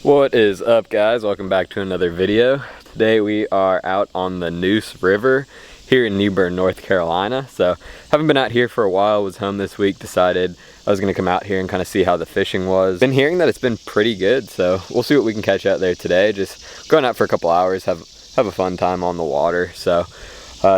What is up, guys? Welcome back to another video. Today we are out on the Neuse River here in New Bern, North Carolina. So haven't been out here for a while, was home this week, decided I was gonna come out here and kind of see how the fishing was. Been hearing that it's been pretty good, so we'll see what we can catch out there today. Just going out for a couple hours, have a fun time on the water. So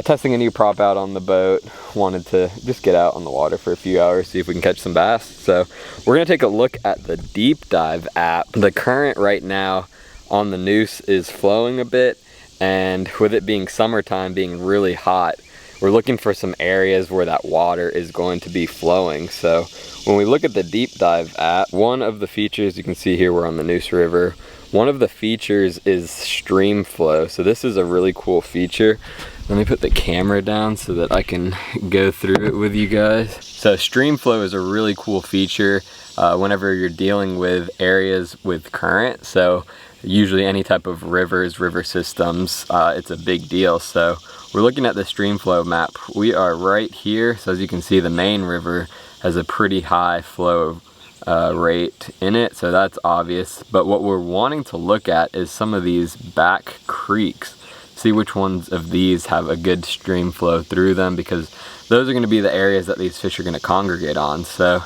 testing a new prop out on the boat. Wanted to just get out on the water for a few hours, see if we can catch some bass. So we're gonna take a look at the Deep Dive app. The current right now on the Neuse is flowing a bit, and with it being summertime, being really hot, we're looking for some areas where that water is going to be flowing. So when we look at the Deep Dive app, one of the features, you can see here we're on the Neuse River, one of the features is stream flow. So this is a really cool feature. Let me put the camera down so that I can go through it with you guys. So stream flow is a really cool feature whenever you're dealing with areas with current. So usually any type of rivers, river systems, it's a big deal. So we're looking at the stream flow map. We are right here. So as you can see, the main river has a pretty high flow rate in it, so that's obvious. But what we're wanting to look at is some of these back creeks. See which ones of these have a good stream flow through them, because those are going to be the areas that these fish are going to congregate on. So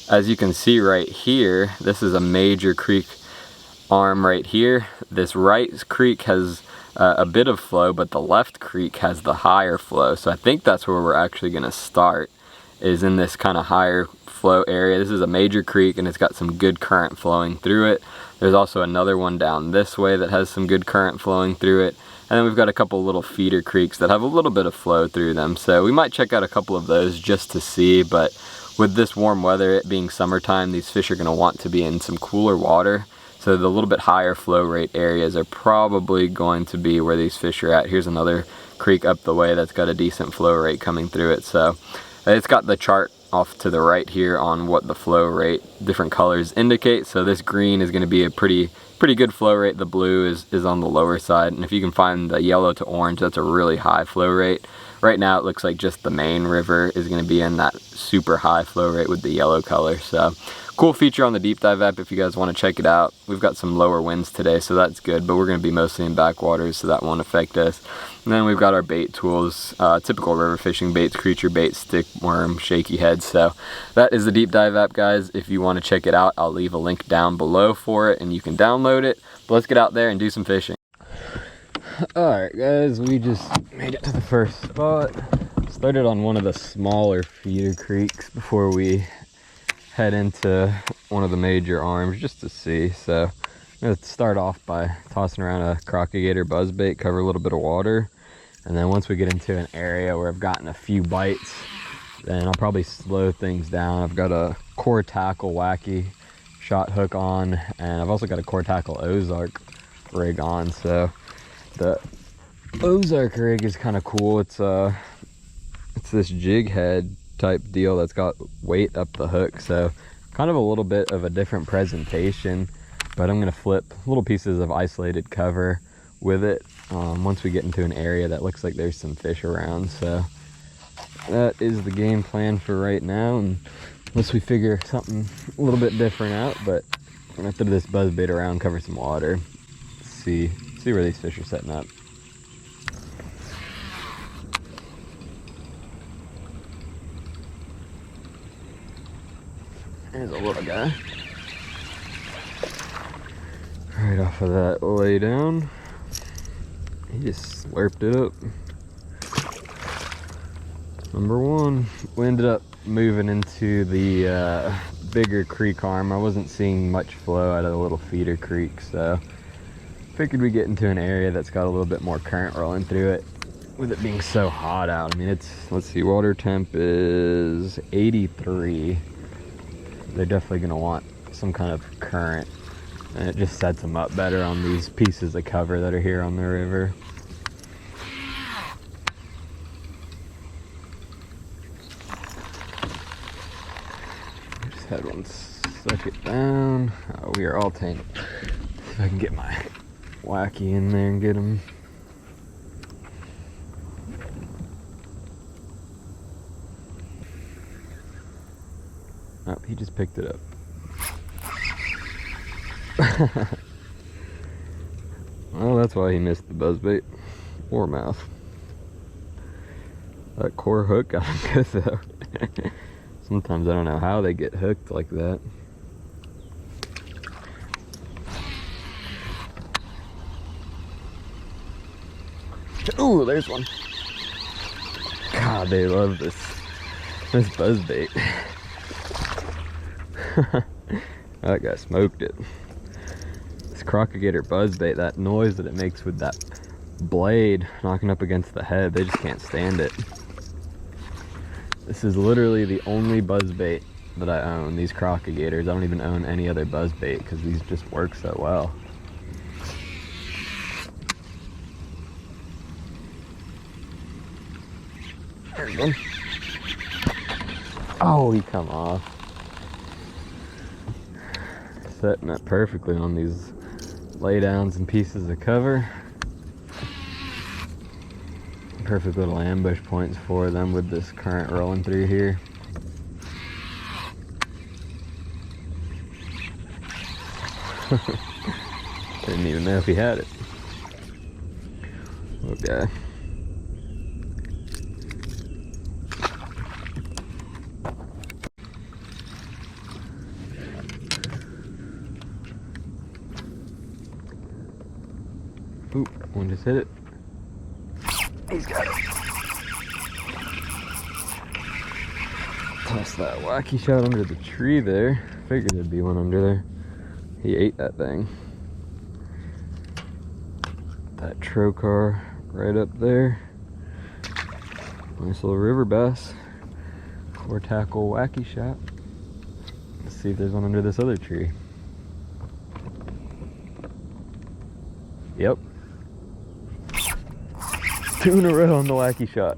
as you can see right here, this is a major creek arm right here. This right creek has a bit of flow, but the left creek has the higher flow. So I think that's where we're actually going to start, is in this kind of higher flow area. This is a major creek and it's got some good current flowing through it. There's also another one down this way that has some good current flowing through it. And then we've got a couple little feeder creeks that have a little bit of flow through them. So we might check out a couple of those just to see, but with this warm weather, it being summertime, these fish are gonna want to be in some cooler water. So the little bit higher flow rate areas are probably going to be where these fish are at. Here's another creek up the way that's got a decent flow rate coming through it. So it's got the chart off to the right here on what the flow rate, different colors indicate. So this green is going to be a pretty good flow rate. The blue is on the lower side. And if you can find the yellow to orange, that's a really high flow rate. Right now it looks like just the main river is going to be in that super high flow rate with the yellow color. So cool feature on the Deep Dive app if you guys want to check it out. We've got some lower winds today, so that's good, but we're going to be mostly in backwaters, so that won't affect us. And then we've got our bait tools, typical river fishing baits, creature bait, stick, worm, shaky heads. So that is the Deep Dive app, guys. If you want to check it out, I'll leave a link down below for it and you can download it. But let's get out there and do some fishing. Alright guys, we just made it to the first spot. Started on one of the smaller feeder creeks before we head into one of the major arms just to see. So I'm going to start off by tossing around a crocodile buzzbait, cover a little bit of water, and then once we get into an area where I've gotten a few bites, then I'll probably slow things down. I've got a core tackle wacky shot hook on, and I've also got a core tackle Ozark rig on. So the Ozark rig is kind of cool. It's this jig head type deal that's got weight up the hook, so kind of a little bit of a different presentation, but I'm going to flip little pieces of isolated cover with it once we get into an area that looks like there's some fish around. So that is the game plan for right now, and unless we figure something a little bit different out, but I'm going to throw this buzzbait around, cover some water, see where these fish are setting up. There's a little guy. Right off of that lay down. He just slurped it up. Number one. We ended up moving into the bigger creek arm. I wasn't seeing much flow out of the little feeder creek, so figured we'd get into an area that's got a little bit more current rolling through it. With it being so hot out, I mean, it's, let's see, water temp is 83. They're definitely going to want some kind of current, and it just sets them up better on these pieces of cover that are here on the river. Just had one suck it down. Oh, we are all tangled. See if I can get my wacky in there and get him. Oh, he just picked it up. Well, that's why he missed the buzzbait or mouth. That core hook got him good though. Sometimes I don't know how they get hooked like that. Ooh, there's one. God, they love this buzzbait. That guy smoked it. This crocagator buzzbait, that noise that it makes with that blade knocking up against the head, they just can't stand it. This is literally the only buzzbait that I own, these crocagators. I don't even own any other buzzbait because these just work so well. There's one. Oh, he come off. Setting up perfectly on these laydowns and pieces of cover. Perfect little ambush points for them with this current rolling through here. Didn't even know if he had it. Okay. Oop, one just hit it. He's got it. Toss that wacky shot under the tree there. Figured there'd be one under there. He ate that thing. That trocar right up there. Nice little river bass. Core tackle wacky shot. Let's see if there's one under this other tree. Yep. 2 in a row on the wacky shot.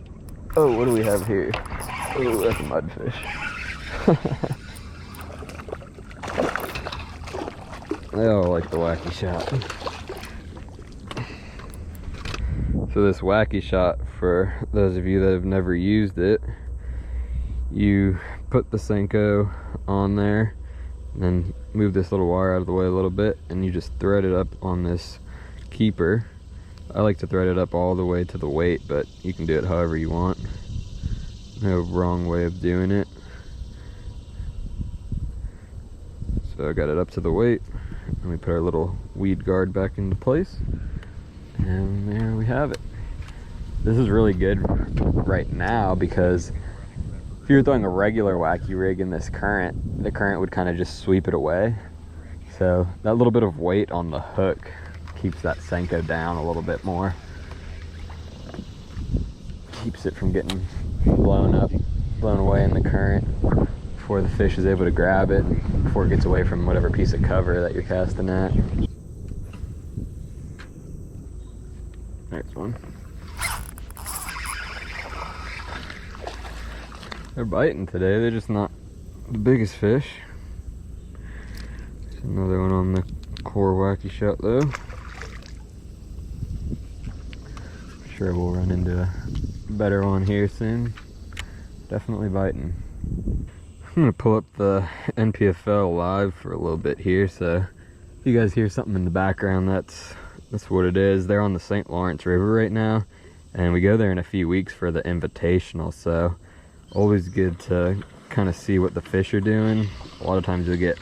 Oh, what do we have here? Oh, that's a mudfish. They all like the wacky shot. So this wacky shot, for those of you that have never used it, you put the Senko on there and then move this little wire out of the way a little bit, and you just thread it up on this keeper. I like to thread it up all the way to the weight, but you can do it however you want. No wrong way of doing it. So I got it up to the weight, and we put our little weed guard back into place, and there we have it. This is really good right now because if you were throwing a regular wacky rig in this current, the current would kind of just sweep it away. So that little bit of weight on the hook keeps that Senko down a little bit more. Keeps it from getting blown away in the current before the fish is able to grab it, before it gets away from whatever piece of cover that you're casting at. There's one. They're biting today, they're just not the biggest fish. There's another one on the core wacky shot though. Sure we'll run into a better one here soon. Definitely biting. I'm gonna pull up the NPFL live for a little bit here, so if you guys hear something in the background, that's what it is. They're on the St. Lawrence River right now, and we go there in a few weeks for the invitational, so always good to kind of see what the fish are doing. A lot of times you'll get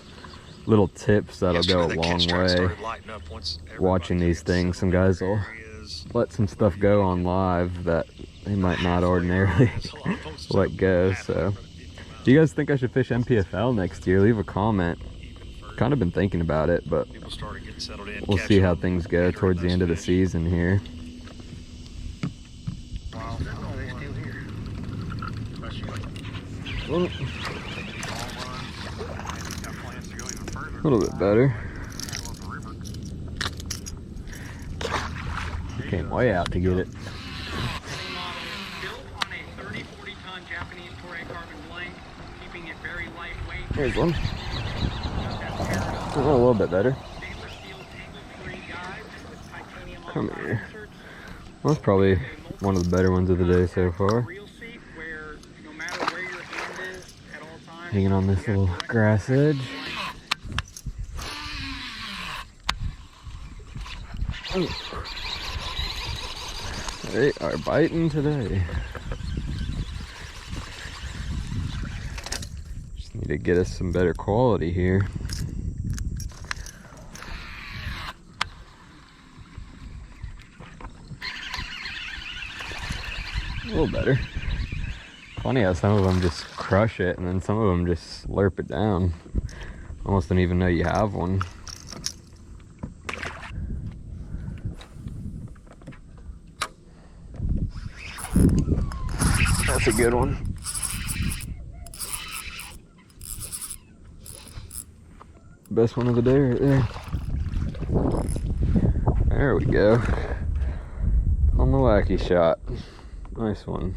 little tips that'll go a long way watching these things. Some guys will let some stuff go on live that they might not ordinarily let go. So do you guys think I should fish NPFL next year? Leave a comment. Kind of been thinking about it, but we'll see how things go towards the end of the season here. Well, a little bit better. He came way out to get it. Here's one. Oh, a little bit better. Come here. Well, that's probably one of the better ones of the day so far. Hanging on this little grass edge. They are biting today. Just need to get us some better quality here. A little better. Funny how some of them just crush it and then some of them just slurp it down. Almost don't even know you have one. That's a good one. Best one of the day right there. There we go. On the wacky shot. Nice one.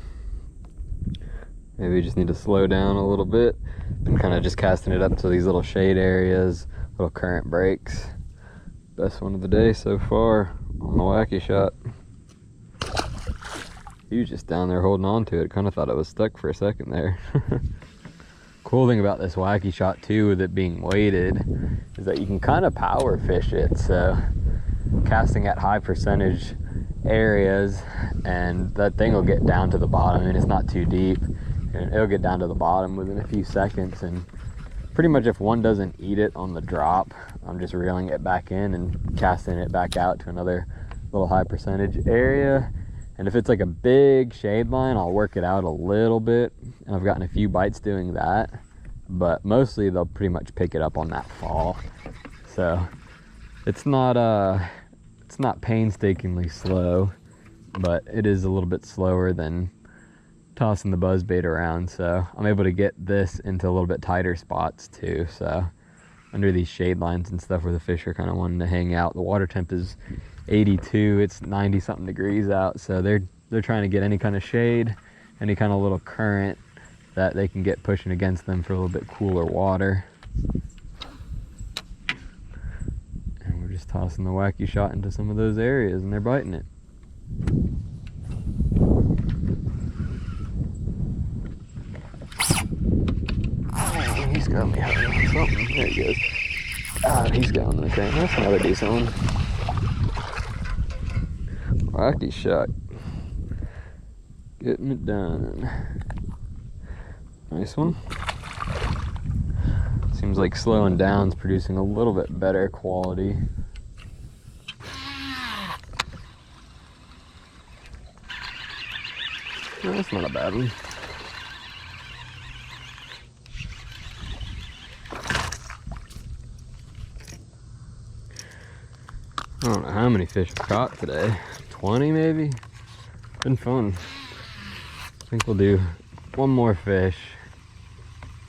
Maybe we just need to slow down a little bit. Been kind of just casting it up to these little shade areas, little current breaks. Best one of the day so far on the wacky shot. He was just down there holding on to it. Kind of thought it was stuck for a second there. Cool thing about this wacky shot too, with it being weighted, is that you can kind of power fish it. So casting at high percentage areas and that thing will get down to the bottom. I mean, it's not too deep and it'll get down to the bottom within a few seconds. And pretty much if one doesn't eat it on the drop, I'm just reeling it back in and casting it back out to another little high percentage area. And if it's like a big shade line, I'll work it out a little bit, and I've gotten a few bites doing that, but mostly they'll pretty much pick it up on that fall. So it's not painstakingly slow, but it is a little bit slower than tossing the buzzbait around. So I'm able to get this into a little bit tighter spots too. So under these shade lines and stuff where the fish are kind of wanting to hang out, the water temp is 82, it's 90 something degrees out, so they're trying to get any kind of shade, any kind of little current that they can get pushing against them for a little bit cooler water. And we're just tossing the wacky shot into some of those areas and they're biting it. Oh, he's got me on something. There he goes. God, he's going in the crane. That's another decent one. Wacky shot. Getting it done. Nice one. Seems like slowing down's producing a little bit better quality. No, that's not a bad one. I don't know how many fish I've caught today. 20 maybe? Been fun. I think we'll do one more fish.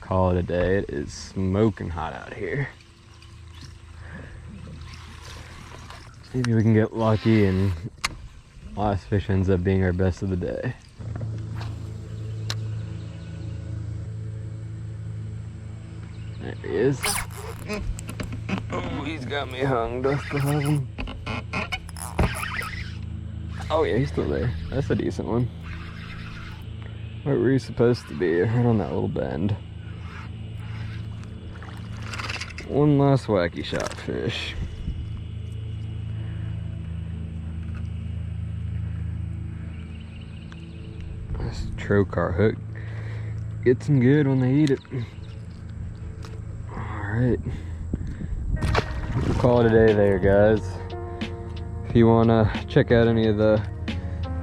Call it a day. It is smoking hot out here. Maybe we can get lucky and last fish ends up being our best of the day. There he is. Oh, he's got me hung. Do I still have him? Oh yeah, he's still there. That's a decent one. Where were you supposed to be? Right on that little bend. One last wacky shot fish. This trocar hook gets them good when they eat it. Alright. We'll call it a day there, guys. If you want to check out any of the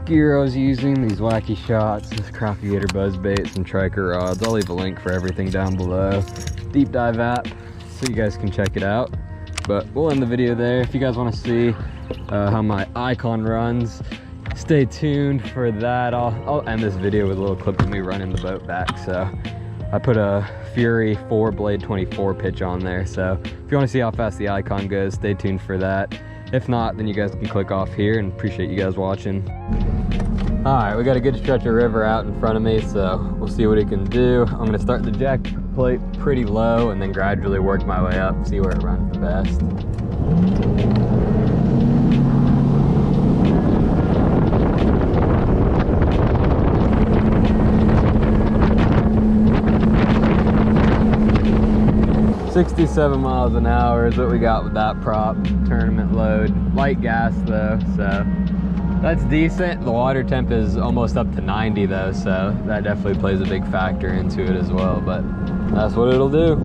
gear I was using, these wacky shots, this crappie gator buzzbait, some triker rods, I'll leave a link for everything down below. Deep dive app, so you guys can check it out. But we'll end the video there. If you guys want to see how my icon runs, stay tuned for that. I'll end this video with a little clip of me running the boat back. So I put a Fury 4 blade 24 pitch on there. So if you want to see how fast the icon goes, stay tuned for that. If not, then you guys can click off here, and appreciate you guys watching. All right, we got a good stretch of river out in front of me, so we'll see what it can do. I'm gonna start the jack plate pretty low and then gradually work my way up, see where it runs the best. 67 miles an hour is what we got with that prop. Tournament load. Light gas though, so that's decent. The water temp is almost up to 90 though, so that definitely plays a big factor into it as well, but that's what it'll do.